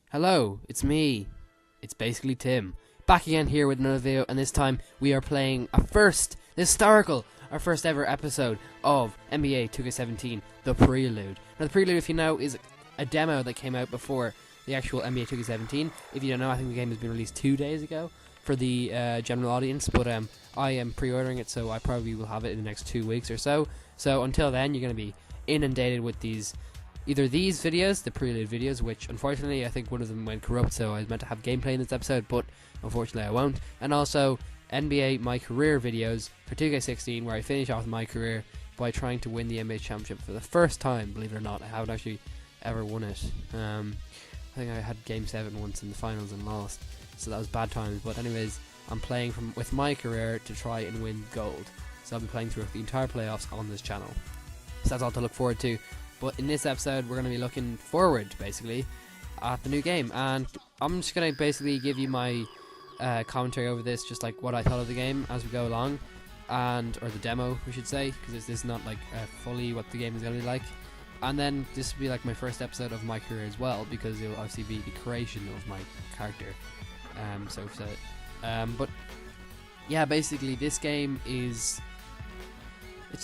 Hello, it's me. It's basically Tim. Back again here with another video, and this time we are playing our first ever episode of NBA 2K17, The Prelude. Now, The Prelude, if you know, is a demo that came out before the actual NBA 2K17. If you don't know, I think the game has been released 2 days ago for the general audience, but I am pre-ordering it, so I probably will have it in the next 2 weeks or so. So until then, you're going to be inundated with either these videos, the Prelude videos, which unfortunately I think one of them went corrupt, so I was meant to have gameplay in this episode, but unfortunately I won't. And also NBA My Career videos for 2K16, where I finish off my career by trying to win the NBA Championship for the first time. Believe it or not, I haven't actually ever won it. I think I had Game 7 once in the finals and lost, so that was bad times. But anyways, I'm playing with my career to try and win gold. So I'll be playing through the entire playoffs on this channel. So that's all to look forward to. But in this episode, we're going to be looking forward, basically, at the new game. And I'm just going to basically give you my commentary over this, just like what I thought of the game as we go along. Or the demo, we should say, because this is not like fully what the game is going to be like. And then this will be like my first episode of my career as well, because it will obviously be the creation of my character. But yeah, basically this game it's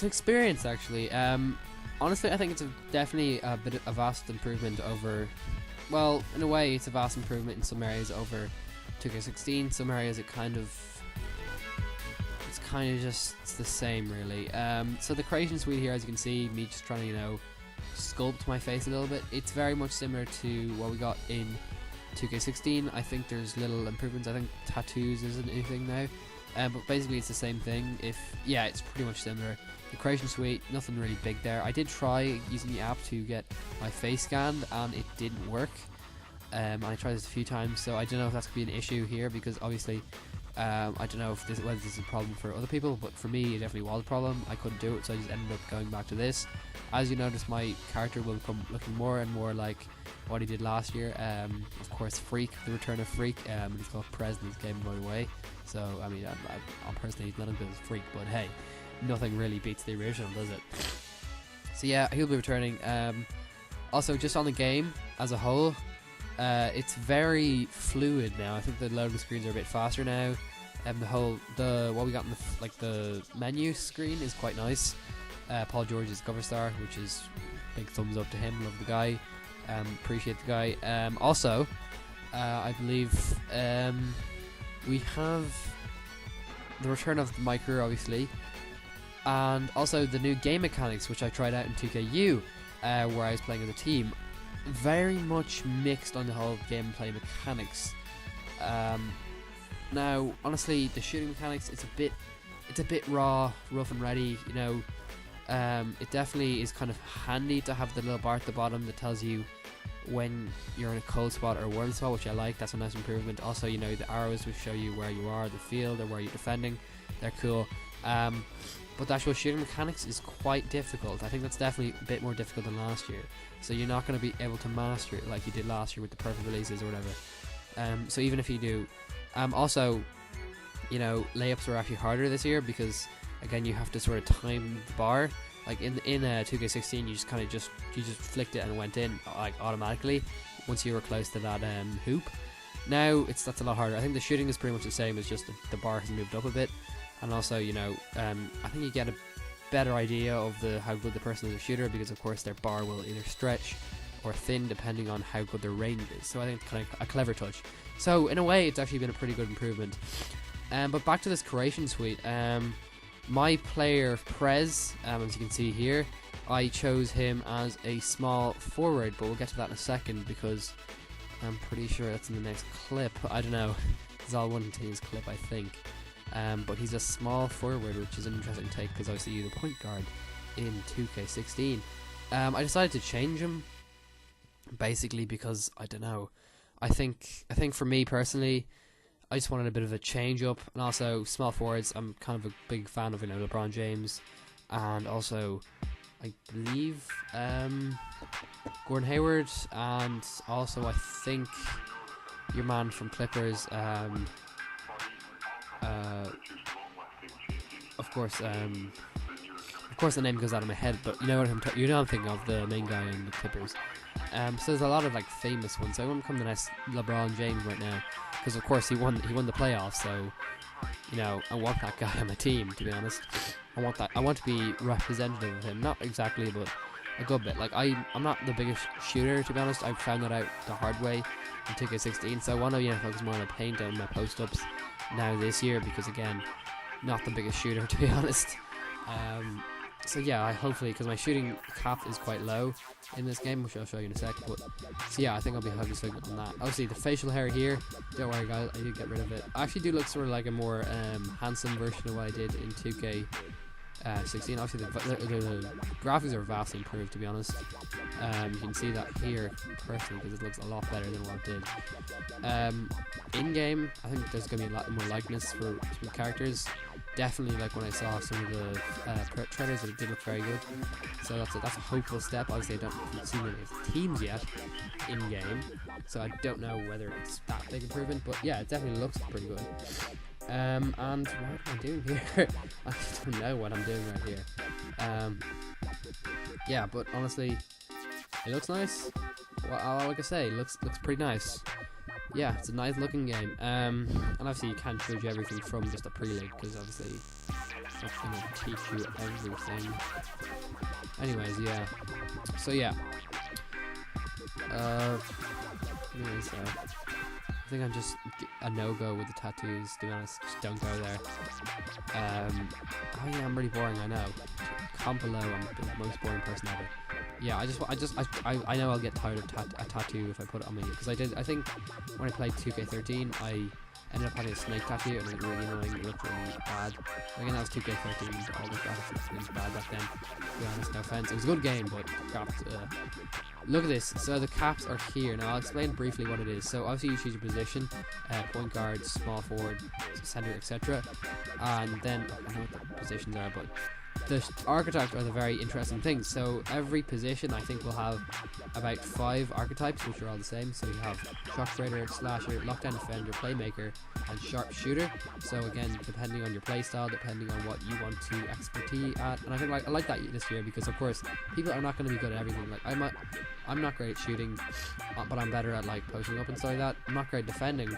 an experience, actually. Honestly, I think it's definitely a vast improvement over, well, in a way it's a vast improvement in some areas over 2K16. Some areas it's kind of just the same, really. So the creation suite here, as you can see, me just trying to, sculpt my face a little bit. It's very much similar to what we got in 2K16. I think there's little improvements. I think tattoos isn't anything now. But basically it's the same thing. It's pretty much similar. The creation suite, nothing really big there. I did try using the app to get my face scanned, and it didn't work. I tried this a few times, so I don't know if that's going to be an issue here, because obviously I don't know whether this is a problem for other people, but for me it definitely was a problem. I couldn't do it, so I just ended up going back to this. As you notice, my character will become looking more and more like what he did last year. Of course, Freak, the return of Freak. He's called Prez in this game, by the way. So I mean, I'm personally not as good as Freak, but hey, nothing really beats the original, does it? So yeah, he'll be returning. Also, just on the game as a whole, it's very fluid now. I think the loading screens are a bit faster now. What we got in the menu screen is quite nice. Paul George is cover star, which is big thumbs up to him. Love the guy. Appreciate the guy. Also, I believe we have the return of my career, obviously, and also the new game mechanics, which I tried out in 2KU, where I was playing as a team. Very much mixed on the whole gameplay mechanics. Now, honestly, the shooting mechanics, it's a bit raw, rough and ready. It definitely is kind of handy to have the little bar at the bottom that tells you when you're in a cold spot or a warm spot, which I like. That's a nice improvement. Also, the arrows will show you where you are, the field, or where you're defending. They're cool. But the actual shooting mechanics is quite difficult. I think that's definitely a bit more difficult than last year. So you're not going to be able to master it like you did last year with the perfect releases or whatever. So even if you do, also, layups are actually harder this year, because again, you have to sort of time the bar. Like in 2K16, you just kind of just flicked it and it went in like automatically once you were close to that hoop. Now that's a lot harder. I think the shooting is pretty much the same. It's just the bar has moved up a bit, and also I think you get a better idea of how good the person is a shooter, because of course their bar will either stretch or thin depending on how good their range is. So I think it's kind of a clever touch. So in a way, it's actually been a pretty good improvement. But back to this creation suite. My player Prez, as you can see here, I chose him as a small forward, but we'll get to that in a second, because I'm pretty sure that's in the next clip. I don't know. It's all one continuous clip, I think. But he's a small forward, which is an interesting take, because obviously you're the point guard in 2K16. I decided to change him, basically because, I don't know, I think for me personally, I just wanted a bit of a change up. And also small forwards, I'm kind of a big fan of LeBron James, and also I believe Gordon Hayward, and also I think your man from Clippers, of course the name goes out of my head, but I'm thinking of, the main guy in the Clippers. So there's a lot of like famous ones. So I wouldn't come the next LeBron James right now, because of course he won the playoffs. So you know, I want that guy on my team, to be honest. I want to be representative of him, not exactly, but a good bit. Like I'm not the biggest shooter, to be honest. I found that out the hard way in 2K16. So I want to focus more on the paint and my post ups now this year, because again, not the biggest shooter, to be honest. So yeah, I hopefully, because my shooting cap is quite low in this game, which I'll show you in a sec. But so yeah, I think I'll be focusing on that. Obviously, the facial hair here, don't worry guys, I did get rid of it. I actually do look sort of like a more handsome version of what I did in 2K16. Obviously, the graphics are vastly improved, to be honest. You can see that here personally, because it looks a lot better than what it did. In game, I think there's gonna be a lot more likeness for some characters. Definitely, like when I saw some of the trailers, it did look very good. So that's a hopeful step. Obviously, I haven't seen any of the teams yet in game, so I don't know whether it's that big improvement. But yeah, it definitely looks pretty good. And what am I doing here? I don't know what I'm doing right here. Yeah, but honestly, it looks nice. Well, like I say, it looks pretty nice. Yeah, it's a nice looking game. And obviously you can't judge everything from just a pre-league, because obviously it's not going to teach you everything. Anyways, yeah. So yeah. Anyways, I think I'm just a no-go with the tattoos, to be honest. Just don't go there. Oh yeah, I'm really boring, I know. Comment below, I'm the most boring person ever. Yeah, I know I'll get tired of a tattoo if I put it on me, because I think when I played 2K13, I ended up having a snake tattoo, and it was really annoying. It looked really bad. Again, that was 2K13, all the graphics was bad back then, to be honest, no offense. It was a good game, but look at this. So the caps are here. Now I'll explain briefly what it is. So obviously you choose your position, point guard, small forward, center, etc. And then, I don't know what the positions are, but the archetypes are the very interesting things. So every position, I think, will have about 5 archetypes, which are all the same. So you have Sharpshooter, Slasher, Lockdown Defender, Playmaker, and Sharpshooter. So again, depending on your playstyle, depending on what you want to expertise at, and I think I like that this year, because of course people are not going to be good at everything. Like I'm not great at shooting, but I'm better at like posting up and stuff like that. I'm not great at defending,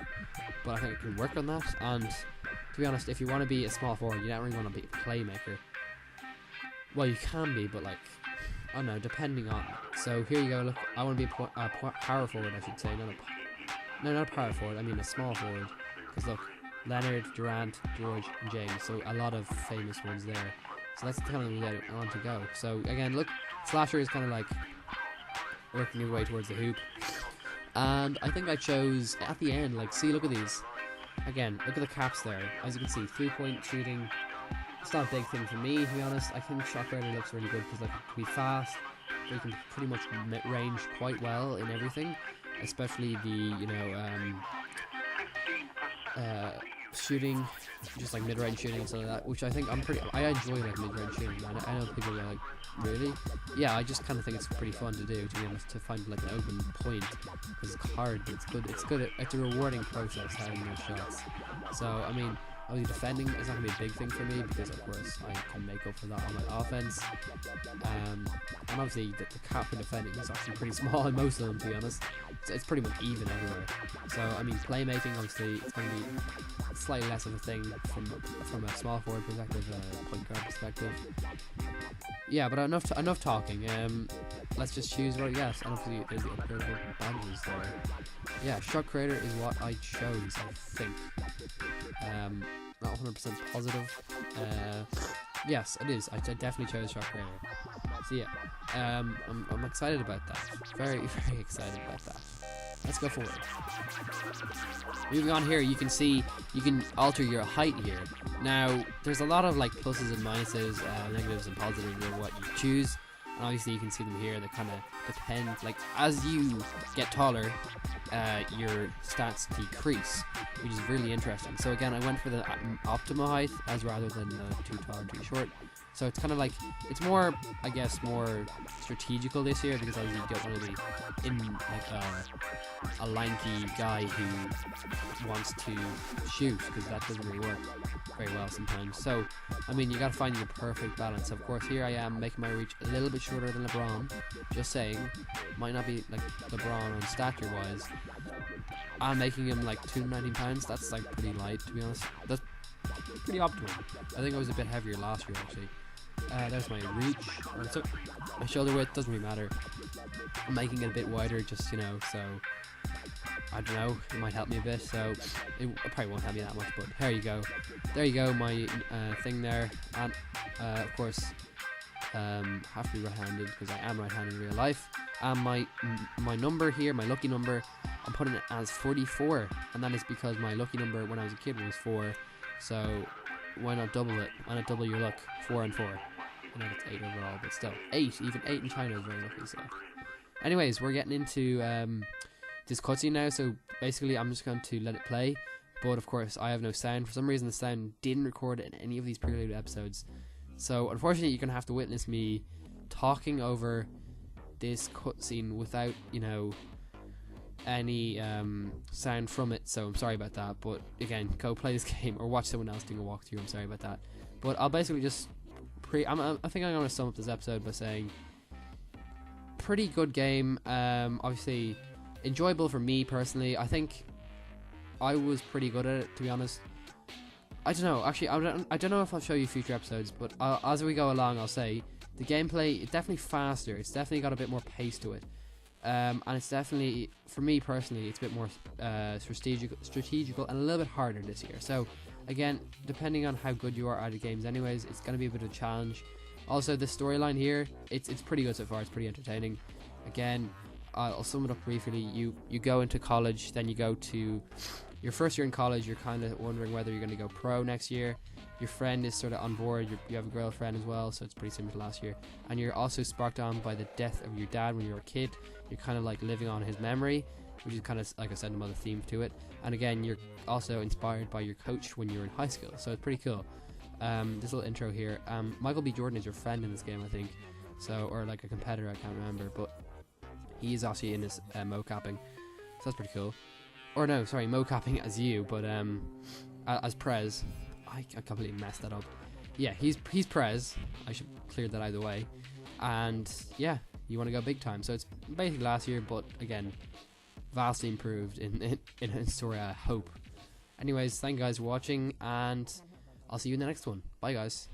but I think I can work on that. And to be honest, if you want to be a small forward, you don't really want to be a playmaker. Well, you can be, but like, I don't know, depending on. So here you go. Look, I want to be a power forward, I should say. Not a power forward. I mean a small forward. Because look, Leonard, Durant, George, and James. So a lot of famous ones there. So that's kind of the way I want to go. So again, look, Slasher is kind of like working your way towards the hoop. And I think I chose at the end. Like, see, look at these. Again, look at the caps there. As you can see, 3-point shooting. It's not a big thing for me, to be honest. I think Sharpshooter looks really good because like, it can be fast, but you can pretty much mid-range quite well in everything, especially the shooting, just like mid-range shooting and stuff like that, which I think I enjoy like mid-range shooting. I know people are like, really? Yeah, I just kind of think it's pretty fun to do, to be honest, to find like an open point, because it's hard, but it's a rewarding process having those shots. So I mean, obviously defending is not going to be a big thing for me, because of course I can make up for that on my offense. And obviously the cap for defending is actually pretty small in most of them, to be honest. It's pretty much even everywhere. So I mean, playmaking, obviously it's going to be slightly less of a thing from a small forward perspective, point guard perspective. Yeah, but enough talking. Let's just choose what. Yes, and obviously there's the upgradable bandages there. Yeah, Shot Creator is what I chose, I think. Not 100% positive. Yes, it is. I definitely chose Shot Creator. So yeah, I'm excited about that. Very, very excited about that. Let's go forward. Moving on here, you can see you can alter your height here. Now, there's a lot of like pluses and minuses, negatives and positives of what you choose. And obviously you can see them here. They kind of depend. Like as you get taller, your stats decrease, which is really interesting. So again, I went for the optimal height as rather than too tall or too short. So it's kind of like, it's more, I guess, more strategical this year, because obviously you don't want to be in like a lanky guy who wants to shoot, because that doesn't really work very well sometimes. So I mean, you gotta find your perfect balance. Of course, here I am making my reach a little bit shorter than LeBron, just saying. Might not be like LeBron on stature wise. I'm making him like 219 pounds. That's like pretty light, to be honest. That's pretty optimal. I think I was a bit heavier last year actually. There's my reach, or so my shoulder width, doesn't really matter. I'm making it a bit wider, just, you know, so I don't know, it might help me a bit. So it probably won't help me that much, but there you go, my thing there. And of course, have to be right-handed, because I am right-handed in real life. And my number here, my lucky number, I'm putting it as 44, and that is because my lucky number when I was a kid was 4. So why not double it? Why not double your luck? 4 and 4. I know it's 8 overall, but still 8. Even 8 in China is very lucky. So, anyways, we're getting into this cutscene now. So basically, I'm just going to let it play. But of course, I have no sound. For some reason, the sound didn't record in any of these preloaded episodes. So unfortunately, you're gonna have to witness me talking over this cutscene without, you know, any sound from it. So I'm sorry about that. But again, go play this game or watch someone else doing a walkthrough. I'm sorry about that. But I'll basically just I think I'm gonna sum up this episode by saying, pretty good game. Obviously enjoyable for me personally. I think I was pretty good at it, to be honest. I don't know. Actually, I don't know if I'll show you future episodes, but as we go along, I'll say the gameplay, it's definitely faster. It's definitely got a bit more pace to it. And it's definitely, for me personally, it's a bit more strategical and a little bit harder this year. So again, depending on how good you are at the games anyways, it's going to be a bit of a challenge. Also, the storyline here, it's pretty good so far. It's pretty entertaining. Again, I'll sum it up briefly. You go into college, then you go to your first year in college. You're kind of wondering whether you're going to go pro next year. Your friend is sort of on board. You have a girlfriend as well, so it's pretty similar to last year. And you're also sparked on by the death of your dad when you were a kid. You're kind of like living on his memory, which is kind of, like I said, another theme to it. And again, you're also inspired by your coach when you were in high school, so it's pretty cool. This little intro here. Michael B. Jordan is your friend in this game, I think. So, or like a competitor, I can't remember, but he is actually in this mocapping, so that's pretty cool. Or no, sorry, mocapping as you, but as Prez. I completely messed that up. Yeah, he's Prez. I should clear that either way. And yeah, you want to go big time. So it's basically last year, but again, vastly improved in story, I hope. Anyways, thank you guys for watching, and I'll see you in the next one. Bye, guys.